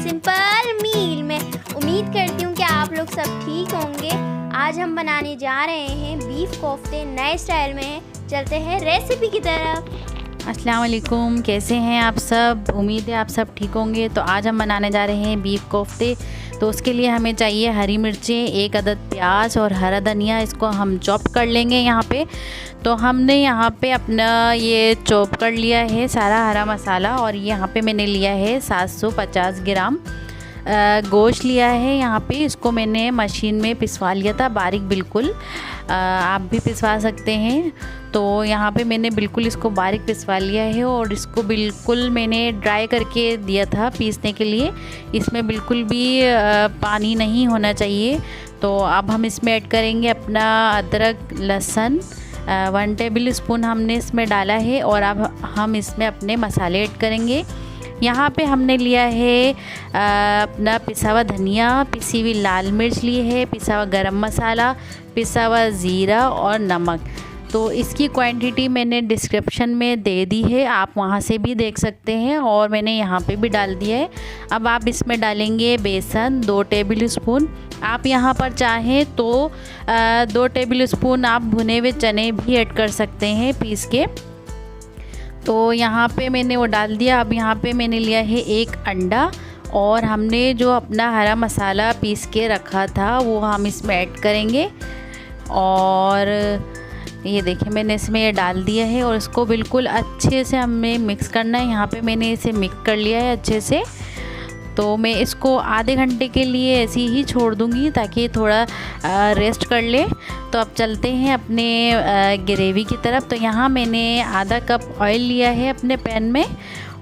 Simple meal में उम्मीद करती हूँ कि आप लोग सब ठीक होंगे। आज हम बनाने जा रहे हैं बीफ कोफ्ते, नए स्टाइल में। चलते हैं रेसिपी की तरफ। अस्सलाम वालेकुम, कैसे हैं आप सब? उम्मीद है आप सब ठीक होंगे। तो आज हम बनाने जा रहे हैं बीफ कोफ्ते। तो उसके लिए हमें चाहिए हरी मिर्चें, 1 अदद प्याज और हरा धनिया। इसको हम चॉप कर लेंगे यहाँ पे। तो हमने यहाँ पे अपना ये चॉप कर लिया है सारा हरा मसाला। और यहाँ पे मैंने लिया है 750 ग्राम गोश्त लिया है। यहाँ पे इसको मैंने मशीन में पिसवा लिया था बारीक बिल्कुल। आप भी पिसवा सकते हैं। तो यहाँ पे मैंने बिल्कुल इसको बारीक पिसवा लिया है और इसको बिल्कुल मैंने ड्राई करके दिया था पीसने के लिए। इसमें बिल्कुल भी पानी नहीं होना चाहिए। तो अब हम इसमें ऐड करेंगे अपना अदरक लहसुन, 1 टेबल स्पून हमने इसमें डाला है। और अब हम इसमें अपने मसाले ऐड करेंगे। यहाँ पे हमने लिया है अपना पिसा हुआ धनिया, पिसी हुई लाल मिर्च ली है, पिसा हुआ गरम मसाला, पिसा हुआ ज़ीरा और नमक। तो इसकी क्वांटिटी मैंने डिस्क्रिप्शन में दे दी है, आप वहाँ से भी देख सकते हैं। और मैंने यहाँ पे भी डाल दिया है। अब आप इसमें डालेंगे बेसन 2 टेबल स्पून। आप यहाँ पर चाहें तो 2 टेबल स्पून आप भुने हुए चने भी ऐड कर सकते हैं पीस के। तो यहाँ पे मैंने वो डाल दिया। अब यहाँ पे मैंने लिया है 1 अंडा। और हमने जो अपना हरा मसाला पीस के रखा था वो हम इसमें ऐड करेंगे। और ये देखिए मैंने इसमें ये डाल दिया है और इसको बिल्कुल अच्छे से हमें मिक्स करना है। यहाँ पे मैंने इसे मिक्स कर लिया है अच्छे से। तो मैं इसको आधे घंटे के लिए ऐसे ही छोड़ दूँगी ताकि थोड़ा रेस्ट कर ले। तो अब चलते हैं अपने ग्रेवी की तरफ। तो यहाँ मैंने आधा कप ऑयल लिया है अपने पैन में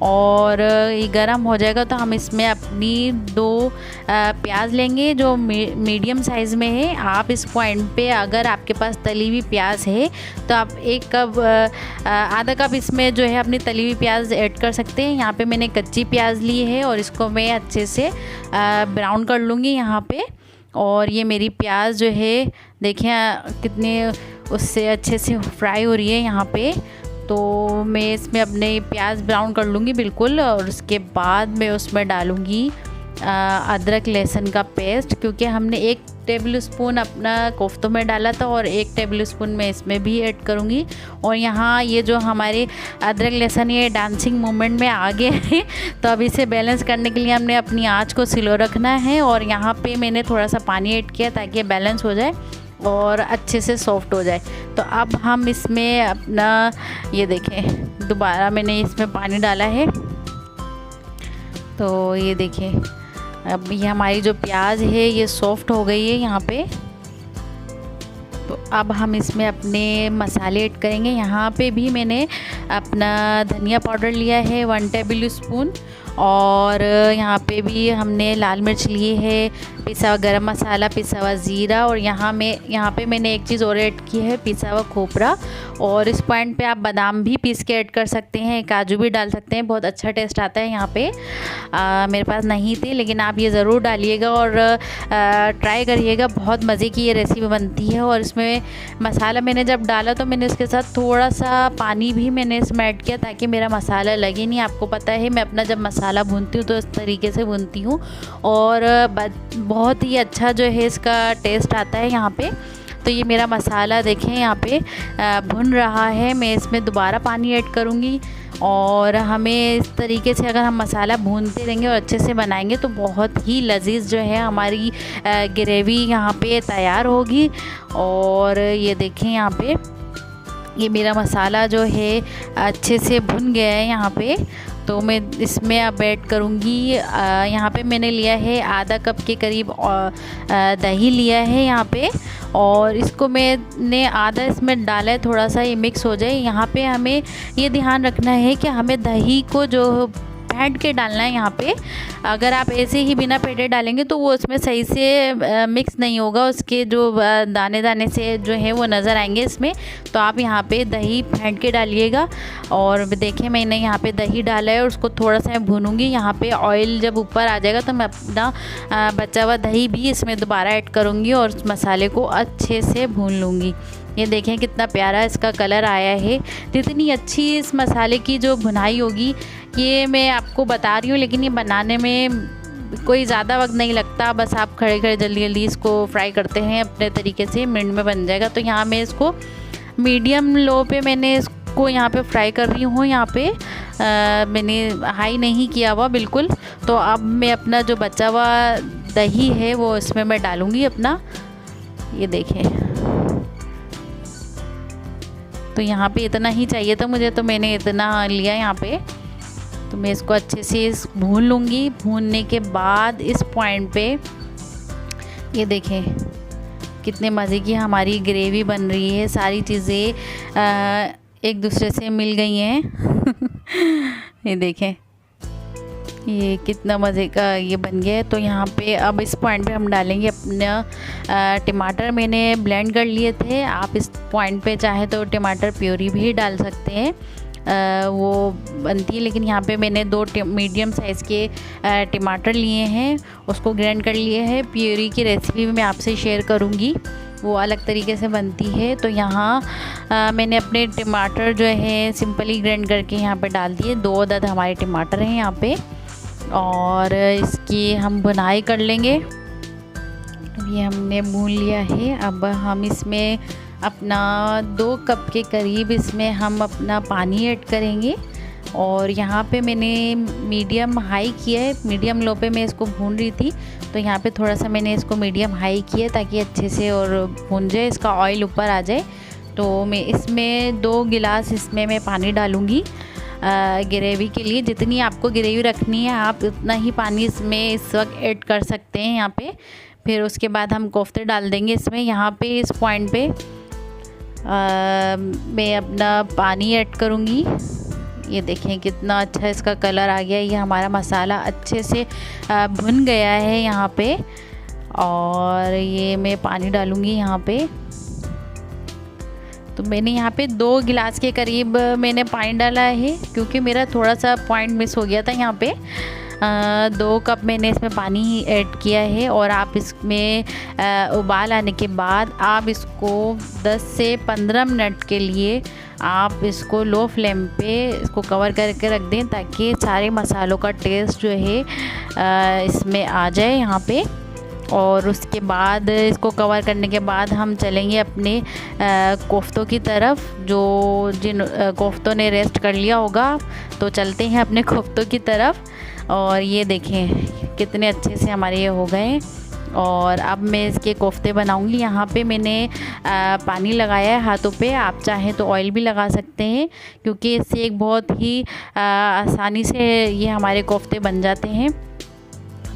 और ये गरम हो जाएगा तो हम इसमें अपनी 2 प्याज लेंगे जो मीडियम साइज़ में है। आप इस पॉइंट पे अगर आपके पास तली हुई प्याज है तो आप 1 कप आधा कप इसमें जो है अपनी तली हुई प्याज ऐड कर सकते हैं। यहाँ पे मैंने कच्ची प्याज ली है और इसको मैं अच्छे से ब्राउन कर लूँगी यहाँ पे। और ये मेरी प्याज जो है देखें कितने उससे अच्छे से फ्राई हो रही है यहाँ पे। तो मैं इसमें अपने प्याज ब्राउन कर लूँगी बिल्कुल। और उसके बाद मैं उसमें डालूँगी अदरक लहसुन का पेस्ट, क्योंकि हमने 1 टेबल स्पून अपना कोफ्तों में डाला था और 1 टेबल स्पून मैं इसमें भी ऐड करूँगी। और यहाँ ये जो हमारे अदरक लहसुन ये डांसिंग मूवमेंट में आ गए हैं। तो अब इसे बैलेंस करने के लिए हमने अपनी आँच को स्लो रखना है। और यहाँ पे मैंने थोड़ा सा पानी ऐड किया ताकि बैलेंस हो जाए और अच्छे से सॉफ्ट हो जाए। तो अब हम इसमें अपना ये देखें दोबारा मैंने इसमें पानी डाला है। तो ये देखें अब ये हमारी जो प्याज है ये सॉफ्ट हो गई है यहाँ पे। तो अब हम इसमें अपने मसाले ऐड करेंगे। यहाँ पे भी मैंने अपना धनिया पाउडर लिया है 1 टेबल स्पून। और यहाँ पे भी हमने लाल मिर्च ली है, पिसा हुआ गरम मसाला, पिसा हुआ ज़ीरा। और यहाँ पे मैंने एक चीज़ और ऐड की है, पिसा हुआ खोपरा। और इस पॉइंट पे आप बादाम भी पीस के ऐड कर सकते हैं, काजू भी डाल सकते हैं, बहुत अच्छा टेस्ट आता है यहाँ पे। मेरे पास नहीं थे लेकिन आप ये ज़रूर डालिएगा और ट्राई करिएगा, बहुत मज़े की ये रेसिपी बनती है। और इसमें मसाला मैंने जब डाला तो मैंने इसके साथ थोड़ा सा पानी भी मैंने इसमें ऐड किया ताकि मेरा मसाला लगे नहीं। आपको पता है मैं अपना जब मसाला भूनती हूँ तो इस तरीके से भूनती हूँ और बहुत ही अच्छा जो है इसका टेस्ट आता है यहाँ पे। तो ये मेरा मसाला देखें यहाँ पे भुन रहा है। मैं इसमें दोबारा पानी ऐड करूँगी। और हमें इस तरीके से अगर हम मसाला भूनते रहेंगे और अच्छे से बनाएंगे तो बहुत ही लजीज जो है हमारी ग्रेवी यहाँ पे तैयार होगी। और ये देखें यहाँ पे ये मेरा मसाला जो है अच्छे से भुन गया है यहाँ पे। तो मैं इसमें अब ऐड करूँगी यहाँ पे मैंने लिया है आधा कप के करीब दही लिया है यहाँ पे। और इसको मैंने आधा इसमें डाला है, थोड़ा सा ये मिक्स हो जाए। यहाँ पे हमें ये ध्यान रखना है कि हमें दही को जो फेंट के डालना है यहाँ पे। अगर आप ऐसे ही बिना फेंटे डालेंगे तो वो उसमें सही से मिक्स नहीं होगा, उसके जो दाने दाने से जो है वो नज़र आएंगे इसमें। तो आप यहाँ पे दही फेंट के डालिएगा। और देखिए मैंने यहाँ पे दही डाला है और उसको थोड़ा सा मैं भूनूंगी। यहाँ पे ऑयल जब ऊपर आ जाएगा तो मैं अपना बचा हुआ दही भी इसमें दोबारा ऐड करूँगी और उस मसाले को अच्छे से भून लूँगी। ये देखें कितना प्यारा इसका कलर आया है। जितनी अच्छी इस मसाले की जो भुनाई होगी, ये मैं आपको बता रही हूँ, लेकिन ये बनाने में कोई ज़्यादा वक्त नहीं लगता। बस आप खड़े खड़े जल्दी जल्दी इसको फ्राई करते हैं अपने तरीके से, मिनट में बन जाएगा। तो यहाँ मैं इसको मीडियम लो पे मैंने इसको यहाँ पे फ्राई कर रही हूँ। यहाँ पे मैंने हाई नहीं किया हुआ बिल्कुल। तो अब मैं अपना जो बचा हुआ दही है वो इसमें मैं डालूँगी अपना। ये देखें, तो यहाँ पे इतना ही चाहिए था मुझे, तो मैंने इतना लिया यहाँ पे। तो मैं इसको अच्छे से भून लूँगी। भूनने के बाद इस पॉइंट पे ये देखें कितने मज़े की हमारी ग्रेवी बन रही है। सारी चीज़ें एक दूसरे से मिल गई हैं। ये देखें ये कितना मज़े का ये बन गया है। तो यहाँ पे अब इस पॉइंट पे हम डालेंगे अपना टमाटर मैंने ब्लेंड कर लिए थे। आप इस पॉइंट पे चाहे तो टमाटर प्यूरी भी डाल सकते हैं, वो बनती है। लेकिन यहाँ पे मैंने 2 मीडियम साइज़ के टमाटर लिए हैं, उसको ग्राइंड कर लिए हैं। प्यूरी की रेसिपी भी मैं आपसे शेयर करूँगी, वो अलग तरीके से बनती है। तो यहाँ मैंने अपने टमाटर जो है सिंपली ग्राइंड करके यहाँ पे डाल दिए। 2 अदद हमारे टमाटर हैं यहाँ पे, और इसकी हम भुनाई कर लेंगे। ये हमने भून लिया है। अब हम इसमें अपना 2 कप के करीब इसमें हम अपना पानी ऐड करेंगे। और यहाँ पे मैंने मीडियम हाई किया है, मीडियम लो पे मैं इसको भून रही थी। तो यहाँ पे थोड़ा सा मैंने इसको मीडियम हाई किया ताकि अच्छे से और भून जाए, इसका ऑयल ऊपर आ जाए। तो मैं इसमें 2 गिलास इसमें मैं पानी डालूँगी ग्रेवी के लिए। जितनी आपको ग्रेवी रखनी है आप उतना ही पानी इसमें इस वक्त ऐड कर सकते हैं यहाँ पे। फिर उसके बाद हम कोफ्ते डाल देंगे इसमें। यहाँ पे इस पॉइंट पे मैं अपना पानी ऐड करूँगी। ये देखें कितना अच्छा इसका कलर आ गया। ये हमारा मसाला अच्छे से भुन गया है यहाँ पे। और ये मैं पानी डालूँगी यहाँ पे। तो मैंने यहाँ पे 2 गिलास के करीब मैंने पानी डाला है, क्योंकि मेरा थोड़ा सा पॉइंट मिस हो गया था यहाँ पे। 2 कप मैंने इसमें पानी ऐड किया है। और आप इसमें उबाल आने के बाद आप इसको 10 से 15 मिनट के लिए आप इसको लो फ्लेम पे इसको कवर करके रख दें, ताकि सारे मसालों का टेस्ट जो है इसमें आ जाए यहाँ पे। और उसके बाद इसको कवर करने के बाद हम चलेंगे अपने कोफ्तों की तरफ, जिन कोफ्तों ने रेस्ट कर लिया होगा। तो चलते हैं अपने कोफ्तों की तरफ। और ये देखें कितने अच्छे से हमारे ये हो गए। और अब मैं इसके कोफ्ते बनाऊंगी। यहाँ पे मैंने पानी लगाया है हाथों पे, आप चाहें तो ऑयल भी लगा सकते हैं, क्योंकि इससे एक बहुत ही आसानी से ये हमारे कोफ्ते बन जाते हैं।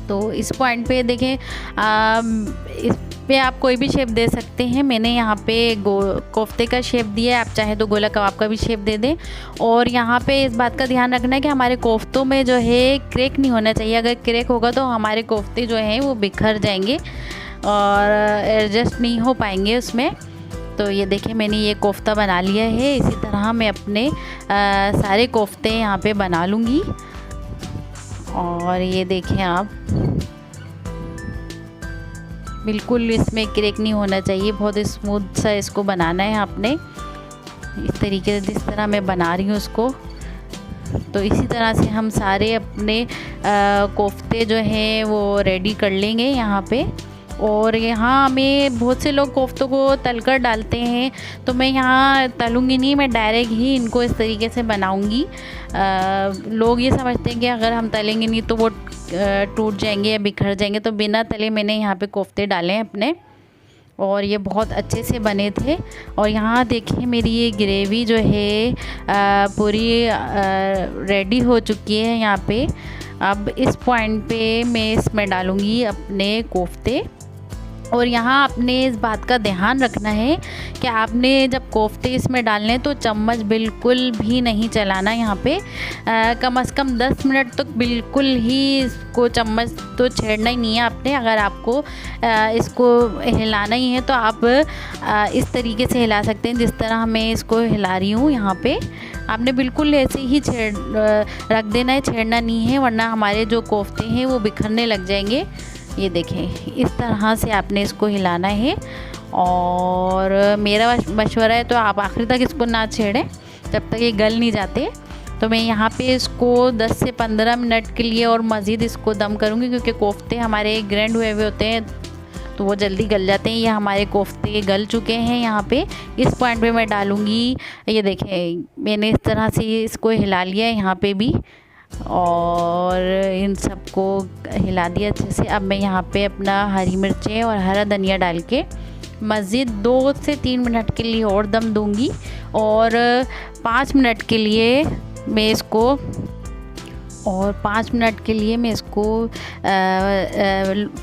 तो इस पॉइंट पे देखें इस पे आप कोई भी शेप दे सकते हैं। मैंने यहाँ पे कोफ्ते का शेप दिया है, आप चाहें तो गोला कबाब का भी शेप दे दें। और यहाँ पे इस बात का ध्यान रखना है कि हमारे कोफ्तों में जो है क्रैक नहीं होना चाहिए। अगर क्रैक होगा तो हमारे कोफ्ते जो हैं वो बिखर जाएंगे और एडजस्ट नहीं हो पाएंगे उसमें। तो ये देखें मैंने ये कोफ्ता बना लिया है। इसी तरह मैं अपने सारे कोफ्ते यहाँ पे बना लूँगी। और ये देखें आप, बिल्कुल इसमें क्रैक नहीं होना चाहिए, बहुत स्मूथ सा इसको बनाना है आपने, इस तरीके से जिस तरह मैं बना रही हूँ उसको। तो इसी तरह से हम सारे अपने कोफ्ते जो हैं वो रेडी कर लेंगे यहाँ पे। और यहाँ हमें बहुत से लोग कोफ्तों को तलकर डालते हैं, तो मैं यहाँ तलूँगी नहीं, मैं डायरेक्ट ही इनको इस तरीके से बनाऊँगी। लोग ये समझते हैं कि अगर हम तलेंगे नहीं तो वो टूट जाएंगे या बिखर जाएंगे, तो बिना तले मैंने यहाँ पे कोफ्ते डाले हैं अपने, और ये बहुत अच्छे से बने थे। और यहाँ देखिए मेरी ये ग्रेवी जो है पूरी रेडी हो चुकी है यहाँ पे। अब इस पॉइंट पे मैं इसमें डालूँगी अपने कोफ्ते, और यहाँ आपने इस बात का ध्यान रखना है कि आपने जब कोफ्ते इसमें डालने हैं तो चम्मच बिल्कुल भी नहीं चलाना यहाँ पे। कम से कम 10 मिनट तक बिल्कुल ही इसको चम्मच तो छेड़ना ही नहीं है आपने। अगर आपको इसको हिलाना ही है तो आप इस तरीके से हिला सकते हैं जिस तरह मैं इसको हिला रही हूँ यहाँ पे। आपने बिल्कुल ऐसे ही रख देना है, छेड़ना नहीं है, वरना हमारे जो कोफ्ते हैं वो बिखरने लग जाएंगे। ये देखें, इस तरह से आपने इसको हिलाना है। और मेरा मशवरा है तो आप आखिर तक इसको ना छेड़ें जब तक ये गल नहीं जाते। तो मैं यहाँ पे इसको 10 से 15 मिनट के लिए और मज़ीद इसको दम करूँगी, क्योंकि कोफ्ते हमारे ग्राइंड हुए हुए होते हैं तो वो जल्दी गल जाते हैं। ये हमारे कोफ्ते गल चुके हैं। यहाँ पे इस पॉइंट पे मैं डालूँगी, ये देखें मैंने इस तरह से इसको हिला लिया है यहाँ पे भी, और इन सबको हिला दिया अच्छे से। अब मैं यहाँ पे अपना हरी मिर्चें और हरा धनिया डाल के मज़ीद 2 से 3 मिनट के लिए और दम दूँगी, और 5 मिनट के लिए मैं इसको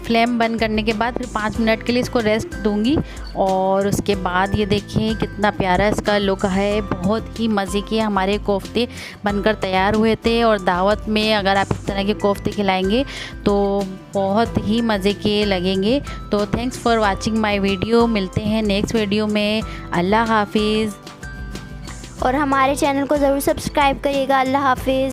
फ्लेम बंद करने के बाद फिर 5 मिनट के लिए इसको रेस्ट दूंगी। और उसके बाद ये देखिए कितना प्यारा इसका लुक है। बहुत ही मज़े के हमारे कोफ्ते बनकर तैयार हुए थे, और दावत में अगर आप इस तरह के कोफ्ते खिलाएंगे तो बहुत ही मज़े के लगेंगे। तो thanks for watching my video. मिलते हैं नेक्स्ट वीडियो में। अल्लाह हाफिज़। और हमारे चैनल को ज़रूर सब्सक्राइब करिएगा। अल्लाह हाफिज़।